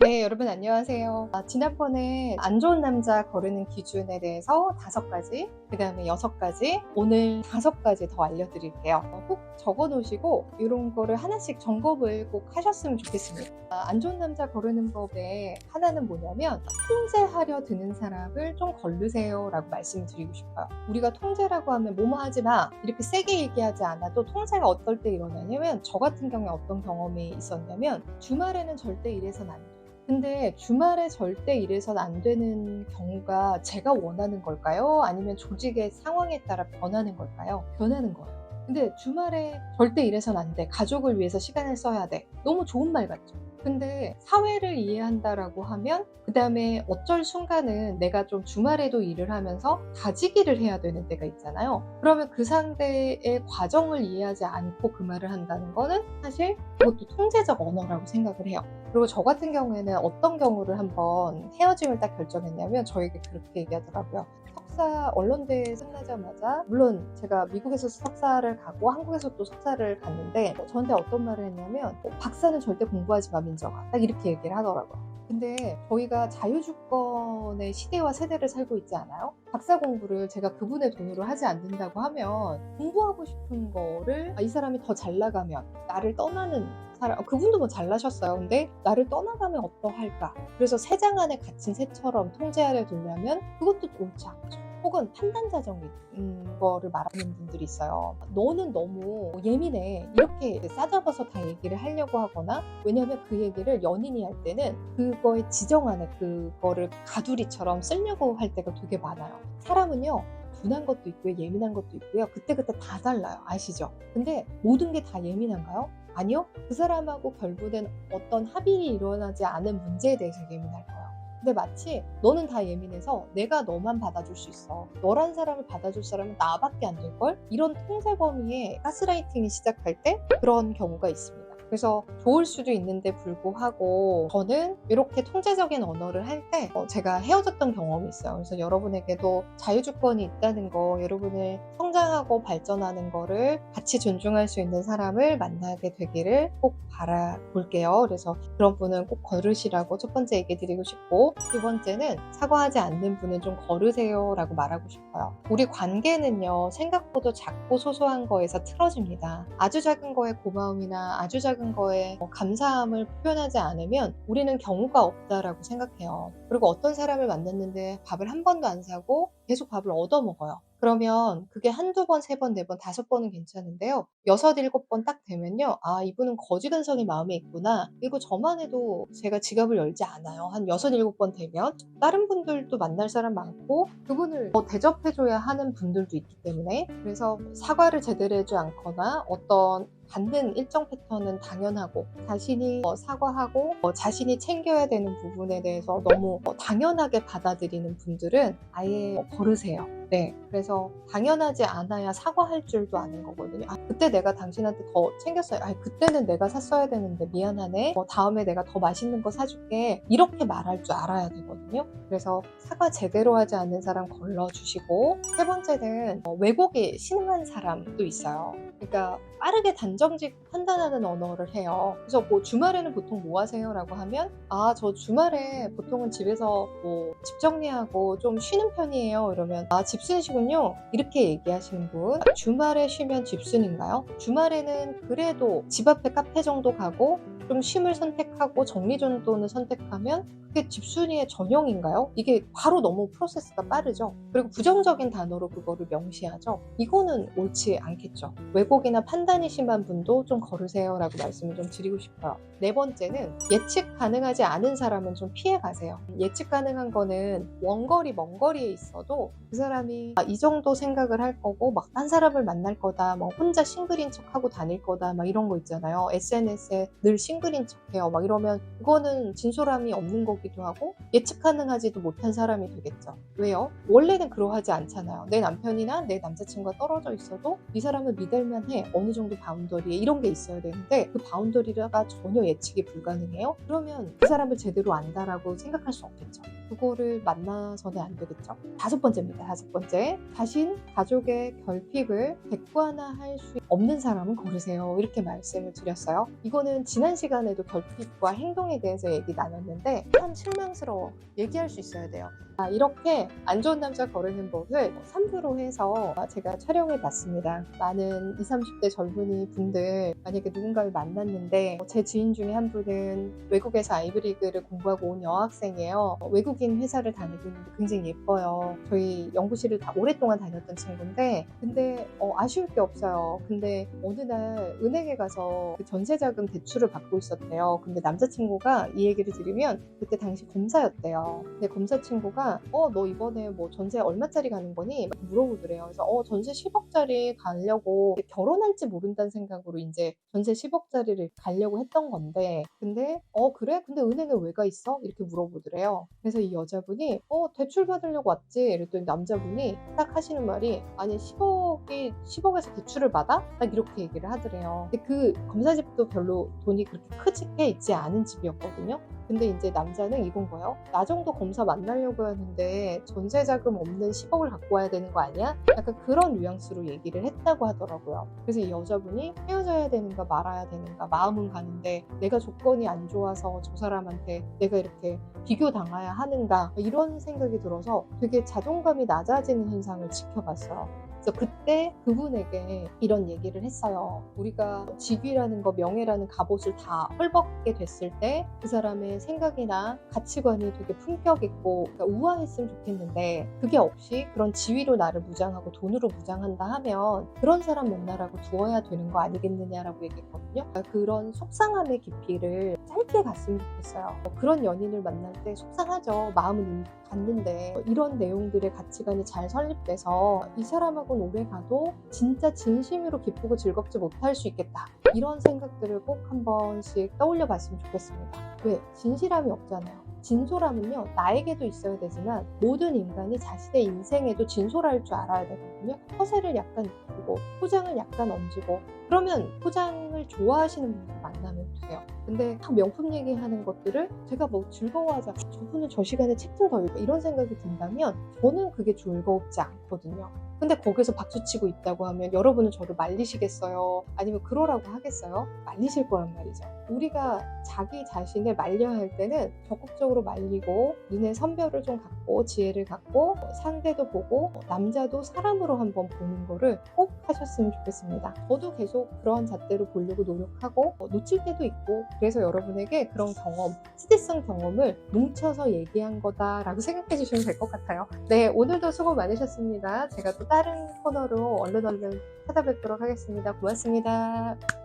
네, 여러분 안녕하세요. 지난번에 안 좋은 남자 거르는 기준에 대해서 5가지, 그 다음에 6가지, 오늘 5가지 더 알려드릴게요. 꼭 적어 놓으시고 이런 거를 하나씩 점검을 꼭 하셨으면 좋겠습니다. 안 좋은 남자 거르는 법의 하나는 뭐냐면, 통제하려 드는 사람을 좀 거르세요 라고 말씀을 드리고 싶어요. 우리가 통제라고 하면 뭐뭐 하지 마 이렇게 세게 얘기하지 않아도 통제가 어떨 때 일어나냐면, 저 같은 경우에 어떤 경험이 있었냐면, 주말에는 절대 이래선 안 돼. 근데 주말에 절대 이래선 안 되는 경우가 제가 원하는 걸까요? 아니면 조직의 상황에 따라 변하는 걸까요? 변하는 거예요. 근데 주말에 절대 이래선 안 돼. 가족을 위해서 시간을 써야 돼. 너무 좋은 말 같죠? 근데 사회를 이해한다라고 하면, 그 다음에 어쩔 순간은 내가 좀 주말에도 일을 하면서 다지기를 해야 되는 때가 있잖아요. 그러면 그 상대의 과정을 이해하지 않고 그 말을 한다는 거는 사실 그것도 통제적 언어라고 생각을 해요. 그리고 저 같은 경우에는 어떤 경우를 한번 헤어짐을 딱 결정했냐면, 저에게 그렇게 얘기하더라고요. 석사 언론대회 끝나자마자, 물론 제가 미국에서 석사를 가고 한국에서 또 석사를 갔는데, 저한테 어떤 말을 했냐면, 박사는 절대 공부하지 마 민정아, 딱 이렇게 얘기를 하더라고요. 근데 저희가 자유주권의 시대와 세대를 살고 있지 않아요? 박사 공부를 제가 그분의 돈으로 하지 않는다고 하면, 공부하고 싶은 거를 이 사람이 더 잘 나가면 나를 떠나는 사람, 그분도 뭐 잘나셨어요. 근데 나를 떠나가면 어떠할까? 그래서 새장 안에 갇힌 새처럼 통제하려 들려면 그것도 옳지 않죠. 혹은 판단자적인 거를 말하는 분들이 있어요. 너는 너무 예민해, 이렇게 싸잡아서 다 얘기를 하려고 하거나, 왜냐하면 그 얘기를 연인이 할 때는 그거의 지정 안에 그거를 가두리처럼 쓰려고 할 때가 되게 많아요. 사람은요, 둔한 것도 있고요, 예민한 것도 있고요. 그때그때 다 달라요. 아시죠? 근데 모든 게 다 예민한가요? 아니요. 그 사람하고 결부된 어떤 합의가 일어나지 않은 문제에 대해서 예민할 거예요. 근데 마치 너는 다 예민해서 내가 너만 받아줄 수 있어, 너란 사람을 받아줄 사람은 나밖에 안 될걸? 이런 통제 범위에 가스라이팅이 시작할 때 그런 경우가 있습니다. 그래서 좋을 수도 있는데 불구하고, 저는 이렇게 통제적인 언어를 할 때 제가 헤어졌던 경험이 있어요. 그래서 여러분에게도 자유주권이 있다는 거, 여러분을 성장하고 발전하는 거를 같이 존중할 수 있는 사람을 만나게 되기를 꼭 바라볼게요. 그래서 그런 분은 꼭 거르시라고 첫 번째 얘기 드리고 싶고, 두 번째는 사과하지 않는 분은 좀 거르세요 라고 말하고 싶어요. 우리 관계는요, 생각보다 작고 소소한 거에서 틀어집니다. 아주 작은 거에 고마움이나 아주 작은 거에 감사함을 표현하지 않으면 우리는 경우가 없다라고 생각해요. 그리고 어떤 사람을 만났는데 밥을 한 번도 안 사고 계속 밥을 얻어먹어요. 그러면 그게 한두 번, 3번, 4번, 5번은 괜찮은데요, 6, 7번 딱 되면요, 아, 이분은 거지근성이 마음에 있구나. 그리고 저만 해도 제가 지갑을 열지 않아요. 한 6, 7번 되면 다른 분들도 만날 사람 많고 그분을 더 대접해줘야 하는 분들도 있기 때문에, 그래서 사과를 제대로 해주지 않거나 어떤 받는 일정 패턴은 당연하고, 자신이 사과하고 자신이 챙겨야 되는 부분에 대해서 너무 당연하게 받아들이는 분들은 아예 거르세요. 네, 그래서 당연하지 않아야 사과할 줄도 아는 거거든요. 아, 그때 내가 당신한테 더 챙겼어요. 아, 그때는 내가 샀어야 되는데 미안하네. 다음에 내가 더 맛있는 거 사줄게. 이렇게 말할 줄 알아야 되거든요. 그래서 사과 제대로 하지 않는 사람 걸러주시고, 세 번째는 왜곡이 심한 사람도 있어요. 그러니까 빠르게 단정직 판단하는 언어를 해요. 그래서 뭐 주말에는 보통 뭐 하세요? 라고 하면, 아, 저 주말에 보통은 집에서 뭐 집 정리하고 좀 쉬는 편이에요. 이러면, 아, 집순이시군요. 이렇게 얘기하시는 분, 주말에 쉬면 집순인가요? 주말에는 그래도 집 앞에 카페 정도 가고 좀 쉼을 선택하고 정리정돈을 선택하면 그게 집순이의 전형인가요? 이게 바로 너무 프로세스가 빠르죠. 그리고 부정적인 단어로 그거를 명시하죠. 이거는 옳지 않겠죠. 왜곡이나 판단이 심한 분도 좀 거르세요 라고 말씀을 좀 드리고 싶어요. 네 번째는 예측 가능하지 않은 사람은 좀 피해 가세요. 예측 가능한 거는 원거리, 먼거리에 있어도 그 사람이 이 정도 생각을 할 거고 막 딴 사람을 만날 거다, 뭐 혼자 싱글인 척하고 다닐 거다, 막 이런 거 있잖아요. SNS에 늘 싱글인 척해요, 막 이러면 그거는 진솔함이 없는 거기도 하고 예측 가능하지도 못한 사람이 되겠죠. 왜요? 원래는 그러하지 않잖아요. 내 남편이나 내 남자친구가 떨어져 있어도 이 사람을 믿을만 해, 어느 정도 바운더리에, 이런 게 있어야 되는데 그 바운더리가 전혀 전혀 예측이 불가능해요? 그러면 그 사람을 제대로 안다라고 생각할 수 없겠죠. 그거를 만나서는 안 되겠죠. 5번째입니다. 5번째. 자신, 가족의 결핍을 객관화할 수 없는 사람은 고르세요. 이렇게 말씀을 드렸어요. 이거는 지난 시간에도 결핍과 행동에 대해서 얘기 나눴는데 참 실망스러워. 얘기할 수 있어야 돼요. 이렇게 안 좋은 남자 거르는 법을 3부로 해서 제가 촬영해 봤습니다. 많은 20, 30대 젊은이 분들 만약에 누군가를 만났는데 제 지인 중에 한 분은 외국에서 아이브리그를 공부하고 온 여학생이에요. 외국인 회사를 다니고 있는데 굉장히 예뻐요. 저희 연구실을 다 오랫동안 다녔던 친구인데 근데 아쉬울 게 없어요. 근데 어느 날 은행에 가서 그 전세자금 대출을 받고 있었대요. 근데 남자친구가 이 얘기를 들으면 그때 당시 검사였대요. 근데 검사 친구가 너 이번에 뭐 전세 얼마짜리 가는 거니? 막 물어보더래요. 그래서 전세 10억짜리 가려고 결혼할지 모른다는 생각으로 이제 전세 10억짜리를 가려고 했던 건데 근데 그래? 근데 은행에 왜 가 있어? 이렇게 물어보더래요. 그래서 이 여자분이 대출 받으려고 왔지. 이랬더니 남자분이 딱 하시는 말이 아니 10억에서 대출을 받아? 딱 이렇게 얘기를 하더래요. 근데 그 검사집도 별로 돈이 그렇게 크게 있지 않은 집이었거든요. 근데 이제 남자는 이건 거예요. 나 정도 검사 만나려고 하는데 전세자금 없는 10억을 갖고 와야 되는 거 아니야? 약간 그런 뉘앙스로 얘기를 했다고 하더라고요. 그래서 이 여자분이 헤어져야 되는가 말아야 되는가 마음은 가는데 내가 조건이 안 좋아서 저 사람한테 내가 이렇게 비교당해야 하는가 이런 생각이 들어서 되게 자존감이 낮아지는 현상을 지켜봤어요. 그래서 그때 그분에게 이런 얘기를 했어요. 우리가 직위라는 거, 명예라는 갑옷을 다 헐벗게 됐을 때 그 사람의 생각이나 가치관이 되게 품격 있고 그러니까 우아했으면 좋겠는데 그게 없이 그런 지위로 나를 무장하고 돈으로 무장한다 하면 그런 사람 만나라고 두어야 되는 거 아니겠느냐라고 얘기했거든요. 그러니까 그런 속상함의 깊이를 짧게 갔으면 좋겠어요. 그런 연인을 만날 때 속상하죠. 마음은 갔는데 이런 내용들의 가치관이 잘 설립돼서 이 사람하고는 오래 가도 진짜 진심으로 기쁘고 즐겁지 못할 수 있겠다. 이런 생각들을 꼭 한 번씩 떠올려 봤으면 좋겠습니다. 왜? 진실함이 없잖아요. 진솔함은요, 나에게도 있어야 되지만 모든 인간이 자신의 인생에도 진솔할 줄 알아야 되거든요. 허세를 약간 입히고 포장을 약간 얹고 그러면 포장을 좋아하시는 분들 만나면 돼요. 근데 명품 얘기하는 것들을 제가 뭐 즐거워하자 저분은 저 시간에 책들 더 읽고 이런 생각이 든다면 저는 그게 즐겁지 않거든요. 근데 거기서 박수치고 있다고 하면 여러분은 저를 말리시겠어요? 아니면 그러라고 하겠어요? 말리실 거란 말이죠. 우리가 자기 자신을 말려야 할 때는 적극적으로 말리고 눈에 선별을 좀 갖고 지혜를 갖고 상대도 보고 남자도 사람으로 한번 보는 거를 꼭 하셨으면 좋겠습니다. 저도 계속 그런 잣대로 보려고 노력하고 놓칠 때도 있고 그래서 여러분에게 그런 경험, 스티성 경험을 뭉쳐서 얘기한 거다라고 생각해 주시면 될 것 같아요. 네, 오늘도 수고 많으셨습니다. 제가 또 다른 코너로 얼른 찾아뵙도록 하겠습니다. 고맙습니다.